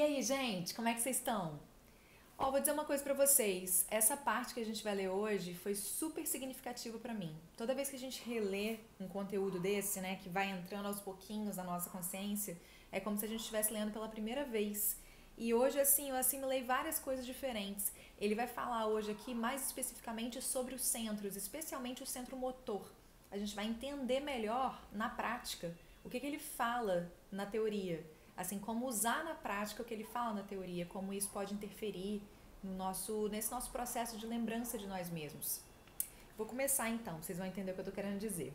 E aí, gente, como é que vocês estão? Ó, vou dizer uma coisa pra vocês. Essa parte que a gente vai ler hoje foi super significativa pra mim. Toda vez que a gente relê um conteúdo desse, né, que vai entrando aos pouquinhos na nossa consciência, é como se a gente estivesse lendo pela primeira vez. E hoje, assim, eu assimilei várias coisas diferentes. Ele vai falar hoje aqui mais especificamente sobre os centros, especialmente o centro motor. A gente vai entender melhor na prática o que ele fala na teoria, assim como usar na prática o que ele fala na teoria, como isso pode interferir no nesse nosso processo de lembrança de nós mesmos. Vou começar então, vocês vão entender o que eu estou querendo dizer.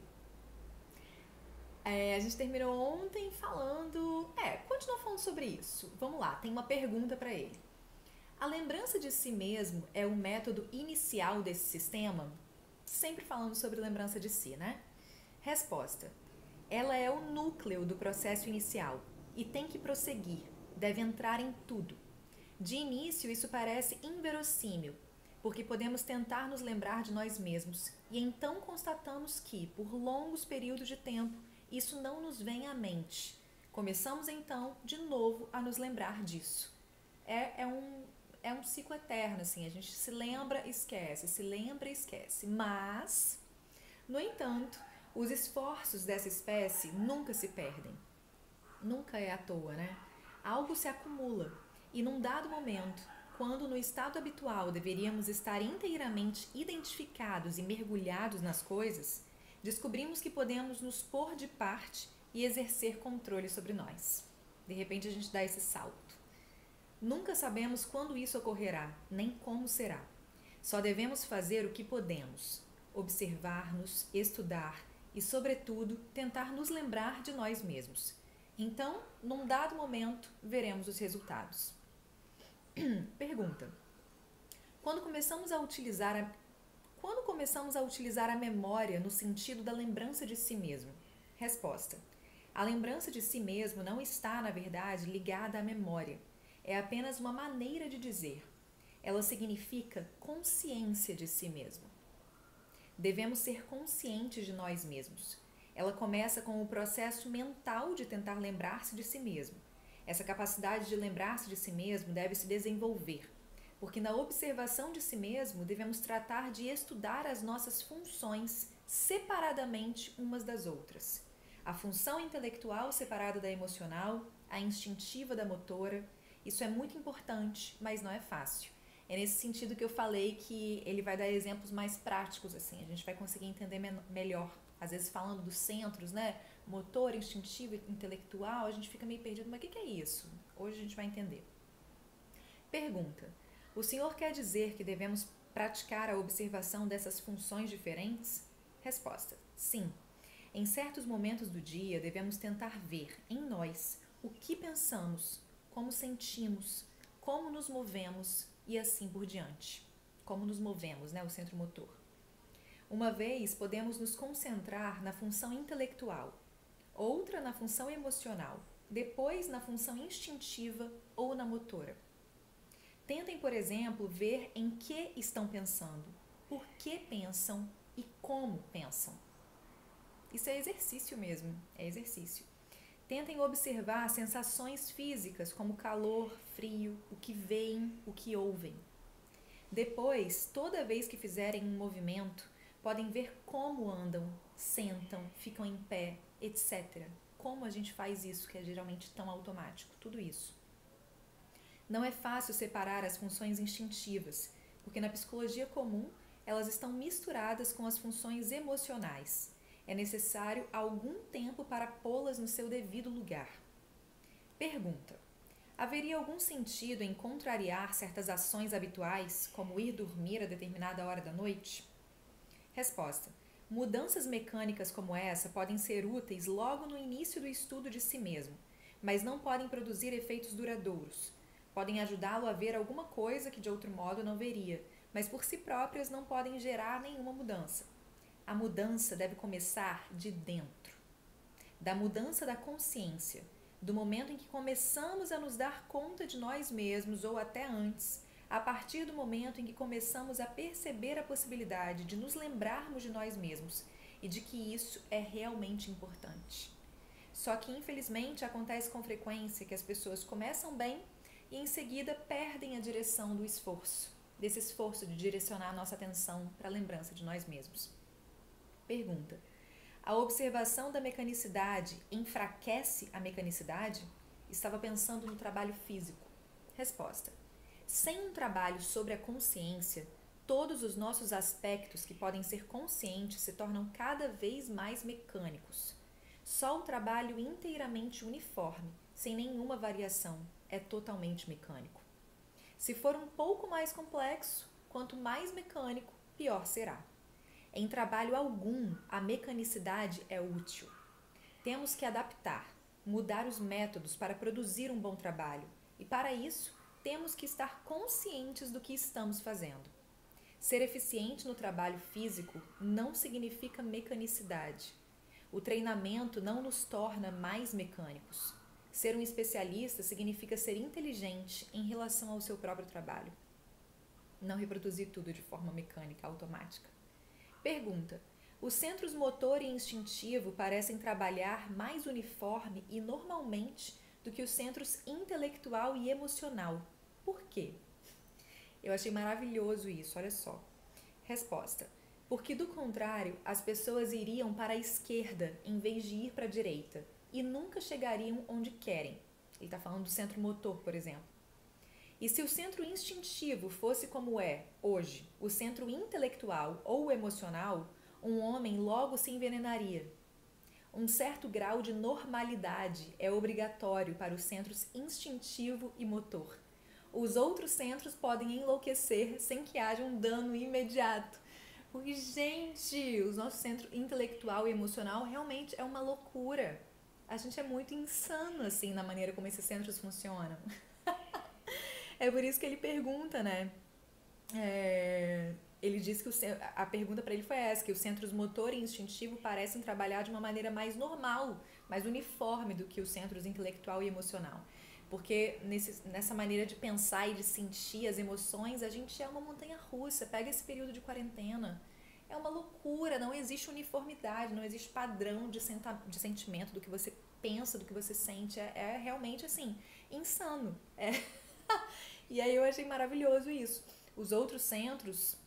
A gente terminou ontem falando. Continua falando sobre isso. Vamos lá, tem uma pergunta para ele. A lembrança de si mesmo é o método inicial desse sistema? Sempre falando sobre lembrança de si, né? Resposta: ela é o núcleo do processo inicial e tem que prosseguir, deve entrar em tudo. De início, isso parece inverossímil, porque podemos tentar nos lembrar de nós mesmos e então constatamos que, por longos períodos de tempo, isso não nos vem à mente. Começamos então, de novo, a nos lembrar disso. É um ciclo eterno, assim, a gente se lembra e esquece, se lembra e esquece. Mas, no entanto, os esforços dessa espécie nunca se perdem. Nunca é à toa, né? Algo se acumula e num dado momento, quando no estado habitual deveríamos estar inteiramente identificados e mergulhados nas coisas, descobrimos que podemos nos pôr de parte e exercer controle sobre nós. De repente a gente dá esse salto. Nunca sabemos quando isso ocorrerá, nem como será. Só devemos fazer o que podemos: observar-nos, estudar e, sobretudo, tentar nos lembrar de nós mesmos. Então, num dado momento, veremos os resultados. Pergunta: Quando começamos a utilizar a memória no sentido da lembrança de si mesmo? Resposta: a lembrança de si mesmo não está, na verdade, ligada à memória. É apenas uma maneira de dizer. Ela significa consciência de si mesmo. Devemos ser conscientes de nós mesmos. Ela começa com o processo mental de tentar lembrar-se de si mesmo. Essa capacidade de lembrar-se de si mesmo deve se desenvolver, porque na observação de si mesmo devemos tratar de estudar as nossas funções separadamente umas das outras. A função intelectual separada da emocional, a instintiva da motora. Isso é muito importante, mas não é fácil. É nesse sentido que eu falei que ele vai dar exemplos mais práticos, assim, a gente vai conseguir entender melhor. Às vezes falando dos centros, né? Motor, instintivo, intelectual, a gente fica meio perdido, mas o que é isso? Hoje a gente vai entender. Pergunta: o senhor quer dizer que devemos praticar a observação dessas funções diferentes? Resposta: sim. Em certos momentos do dia, devemos tentar ver em nós o que pensamos, como sentimos, como nos movemos e assim por diante. Como nos movemos, né? O centro motor. Uma vez podemos nos concentrar na função intelectual, outra na função emocional, depois na função instintiva ou na motora. Tentem, por exemplo, ver em que estão pensando, por que pensam e como pensam. Isso é exercício mesmo, é exercício. Tentem observar sensações físicas como calor, frio, o que veem, o que ouvem. Depois, toda vez que fizerem um movimento, podem ver como andam, sentam, ficam em pé, etc. Como a gente faz isso, que é geralmente tão automático, tudo isso. Não é fácil separar as funções instintivas, porque na psicologia comum elas estão misturadas com as funções emocionais. É necessário algum tempo para pô-las no seu devido lugar. Pergunta: haveria algum sentido em contrariar certas ações habituais, como ir dormir a determinada hora da noite? Resposta: mudanças mecânicas como essa podem ser úteis logo no início do estudo de si mesmo, mas não podem produzir efeitos duradouros. Podem ajudá-lo a ver alguma coisa que de outro modo não veria, mas por si próprias não podem gerar nenhuma mudança. A mudança deve começar de dentro, da mudança da consciência, do momento em que começamos a nos dar conta de nós mesmos ou até antes, a partir do momento em que começamos a perceber a possibilidade de nos lembrarmos de nós mesmos e de que isso é realmente importante. Só que, infelizmente, acontece com frequência que as pessoas começam bem e em seguida perdem a direção do esforço, desse esforço de direcionar a nossa atenção para a lembrança de nós mesmos. Pergunta: a observação da mecanicidade enfraquece a mecanicidade? Estava pensando no trabalho físico. Resposta: sem um trabalho sobre a consciência, todos os nossos aspectos que podem ser conscientes se tornam cada vez mais mecânicos. Só o trabalho inteiramente uniforme, sem nenhuma variação, é totalmente mecânico. Se for um pouco mais complexo, quanto mais mecânico, pior será. Em trabalho algum, a mecanicidade é útil. Temos que adaptar, mudar os métodos para produzir um bom trabalho, e para isso, temos que estar conscientes do que estamos fazendo. Ser eficiente no trabalho físico não significa mecanicidade. O treinamento não nos torna mais mecânicos. Ser um especialista significa ser inteligente em relação ao seu próprio trabalho. Não reproduzir tudo de forma mecânica, automática. Pergunta: os centros motor e instintivo parecem trabalhar mais uniforme e normalmente do que os centros intelectual e emocional. Por quê? Eu achei maravilhoso isso, olha só. Resposta: porque do contrário, as pessoas iriam para a esquerda em vez de ir para a direita e nunca chegariam onde querem. Ele está falando do centro motor, por exemplo. E se o centro instintivo fosse como é, hoje, o centro intelectual ou emocional, um homem logo se envenenaria. Um certo grau de normalidade é obrigatório para os centros instintivo e motor. Os outros centros podem enlouquecer sem que haja um dano imediato. Porque, gente, o nosso centro intelectual e emocional realmente é uma loucura. A gente é muito insano, assim, na maneira como esses centros funcionam. É por isso que ele pergunta, né? Ele diz que a pergunta para ele foi essa, que os centros motor e instintivo parecem trabalhar de uma maneira mais normal, mais uniforme do que os centros intelectual e emocional. Porque nessa maneira de pensar e de sentir as emoções, a gente é uma montanha-russa. Pega esse período de quarentena, é uma loucura, não existe uniformidade, não existe padrão de sentimento, do que você pensa, do que você sente. É realmente, assim, insano. E aí eu achei maravilhoso isso. Os outros centros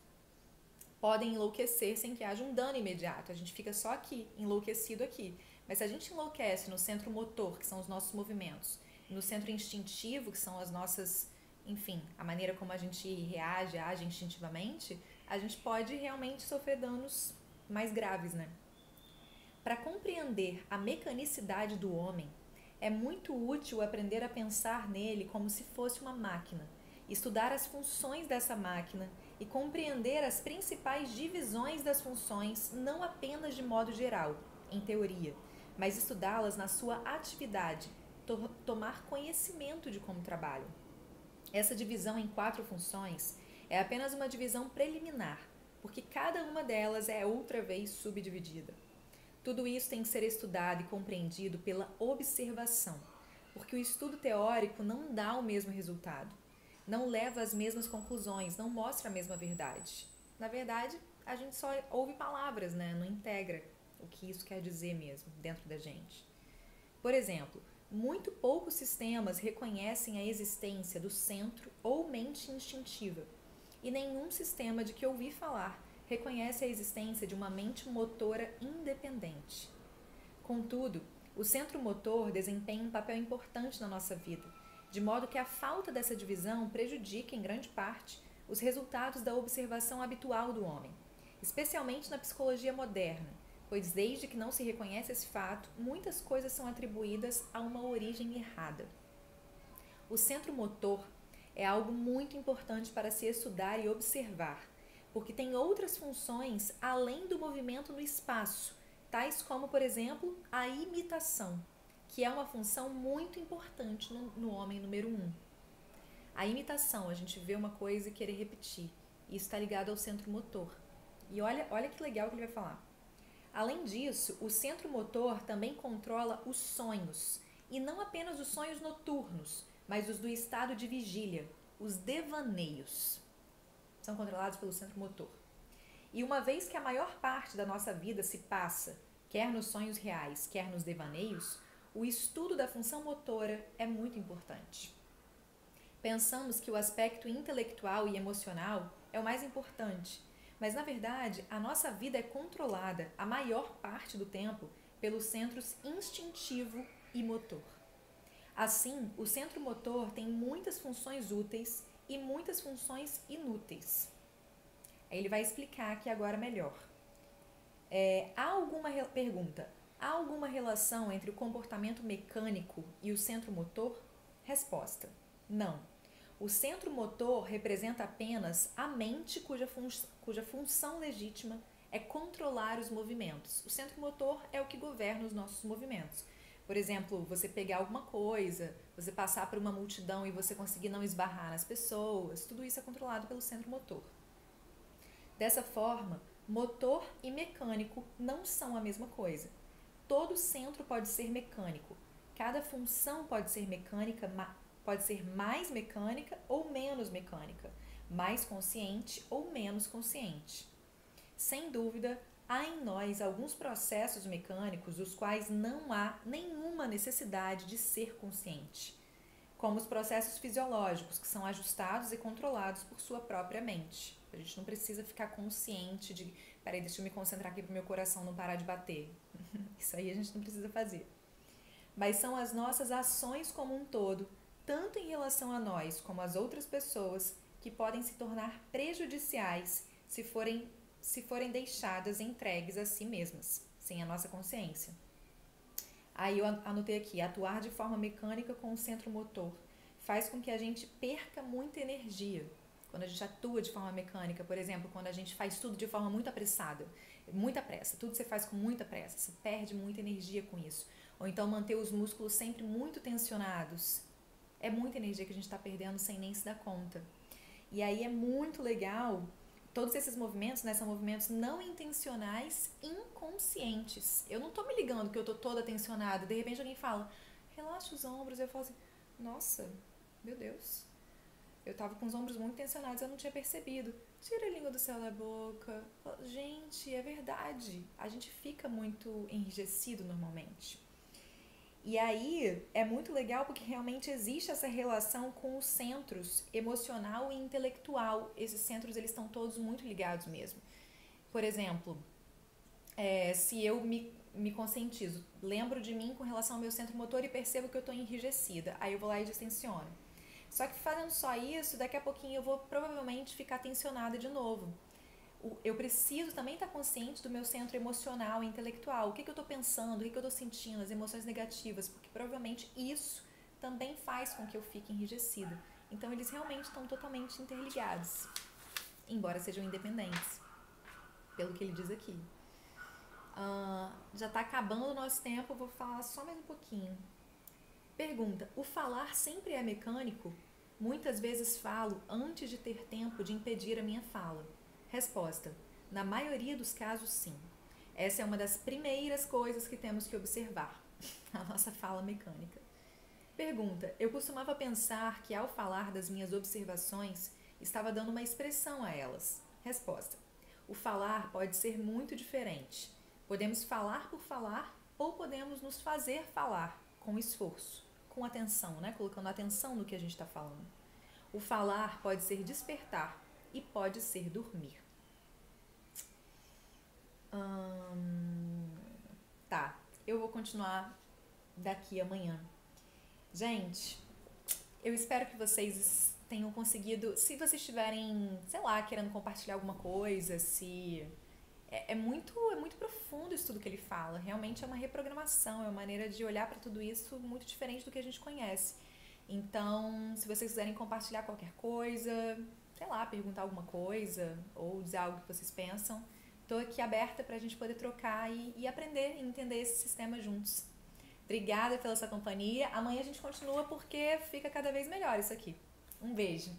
podem enlouquecer sem que haja um dano imediato. A gente fica só aqui, enlouquecido aqui. Mas se a gente enlouquece no centro motor, que são os nossos movimentos, no centro instintivo, que são as nossas, enfim, a maneira como a gente reage, age instintivamente, a gente pode realmente sofrer danos mais graves, né? Para compreender a mecanicidade do homem, é muito útil aprender a pensar nele como se fosse uma máquina, estudar as funções dessa máquina e compreender as principais divisões das funções, não apenas de modo geral, em teoria, mas estudá-las na sua atividade, tomar conhecimento de como trabalham. Essa divisão em 4 funções é apenas uma divisão preliminar, porque cada uma delas é outra vez subdividida. Tudo isso tem que ser estudado e compreendido pela observação, porque o estudo teórico não dá o mesmo resultado, não leva às mesmas conclusões, não mostra a mesma verdade. Na verdade, a gente só ouve palavras, né? Não integra o que isso quer dizer mesmo dentro da gente. Por exemplo, muito poucos sistemas reconhecem a existência do centro ou mente instintiva, e nenhum sistema de que ouvi falar reconhece a existência de uma mente motora independente. Contudo, o centro motor desempenha um papel importante na nossa vida, de modo que a falta dessa divisão prejudica, em grande parte, os resultados da observação habitual do homem, especialmente na psicologia moderna, pois desde que não se reconhece esse fato, muitas coisas são atribuídas a uma origem errada. O centro motor é algo muito importante para se estudar e observar, porque tem outras funções além do movimento no espaço, tais como, por exemplo, a imitação, que é uma função muito importante no homem número 1. A imitação, a gente vê uma coisa e querer repetir, e isso está ligado ao centro motor. E olha que legal que ele vai falar. Além disso, o centro motor também controla os sonhos, e não apenas os sonhos noturnos, mas os do estado de vigília, os devaneios. São controlados pelo centro motor. E uma vez que a maior parte da nossa vida se passa, quer nos sonhos reais, quer nos devaneios, o estudo da função motora é muito importante. Pensamos que o aspecto intelectual e emocional é o mais importante, mas na verdade a nossa vida é controlada a maior parte do tempo pelos centros instintivo e motor. Assim, o centro motor tem muitas funções úteis e muitas funções inúteis. Aí ele vai explicar aqui agora melhor. Pergunta: há alguma relação entre o comportamento mecânico e o centro motor? Resposta: não. O centro motor representa apenas a mente cuja função legítima é controlar os movimentos. O centro motor é o que governa os nossos movimentos. Por exemplo, você pegar alguma coisa, você passar por uma multidão e você conseguir não esbarrar nas pessoas, tudo isso é controlado pelo centro motor. Dessa forma, motor e mecânico não são a mesma coisa. Todo centro pode ser mecânico. Cada função pode ser mecânica, pode ser mais mecânica ou menos mecânica, mais consciente ou menos consciente. Sem dúvida, há em nós alguns processos mecânicos dos quais não há nenhuma necessidade de ser consciente, como os processos fisiológicos, que são ajustados e controlados por sua própria mente. A gente não precisa ficar consciente de, peraí, deixa eu me concentrar aqui para o meu coração não parar de bater. Isso aí a gente não precisa fazer. Mas são as nossas ações como um todo, tanto em relação a nós como às outras pessoas, que podem se tornar prejudiciais se forem deixadas entregues a si mesmas, sem a nossa consciência. Aí eu anotei aqui: atuar de forma mecânica com o centro motor faz com que a gente perca muita energia. Quando a gente atua de forma mecânica, por exemplo, quando a gente faz tudo de forma muito apressada, muita pressa, tudo você faz com muita pressa, você perde muita energia com isso. Ou então manter os músculos sempre muito tensionados. É muita energia que a gente está perdendo sem nem se dar conta. E aí é muito legal, todos esses movimentos, né, são movimentos não intencionais, inconscientes. Eu não estou me ligando que eu estou toda tensionada, de repente alguém fala, relaxa os ombros, eu falo assim, nossa, meu Deus, eu tava com os ombros muito tensionados, eu não tinha percebido. Tira a língua do céu da boca. Gente, é verdade. A gente fica muito enrijecido normalmente. E aí é muito legal porque realmente existe essa relação com os centros emocional e intelectual. Esses centros, eles estão todos muito ligados mesmo. Por exemplo, se eu me conscientizo, lembro de mim com relação ao meu centro motor e percebo que eu estou enrijecida. Aí eu vou lá e distensiono. Só que fazendo só isso, daqui a pouquinho eu vou provavelmente ficar tensionada de novo. Eu preciso também estar consciente do meu centro emocional e intelectual. O que eu estou pensando, o que eu estou sentindo, as emoções negativas, porque provavelmente isso também faz com que eu fique enrijecida. Então eles realmente estão totalmente interligados, embora sejam independentes, pelo que ele diz aqui. Já está acabando o nosso tempo, vou falar só mais um pouquinho. Pergunta: o falar sempre é mecânico? Muitas vezes falo antes de ter tempo de impedir a minha fala. Resposta: na maioria dos casos, sim. Essa é uma das primeiras coisas que temos que observar, a nossa fala mecânica. Pergunta: eu costumava pensar que ao falar das minhas observações, estava dando uma expressão a elas. Resposta: o falar pode ser muito diferente. Podemos falar por falar ou podemos nos fazer falar com esforço, com atenção, né? Colocando atenção no que a gente está falando. O falar pode ser despertar e pode ser dormir. Tá, eu vou continuar daqui amanhã. Gente, eu espero que vocês tenham conseguido, se vocês estiverem, sei lá, querendo compartilhar alguma coisa, se... É muito profundo isso tudo que ele fala. Realmente é uma reprogramação, é uma maneira de olhar para tudo isso muito diferente do que a gente conhece. Então, se vocês quiserem compartilhar qualquer coisa, sei lá, perguntar alguma coisa ou dizer algo que vocês pensam, estou aqui aberta para a gente poder trocar e aprender e entender esse sistema juntos. Obrigada pela sua companhia. Amanhã a gente continua porque fica cada vez melhor isso aqui. Um beijo.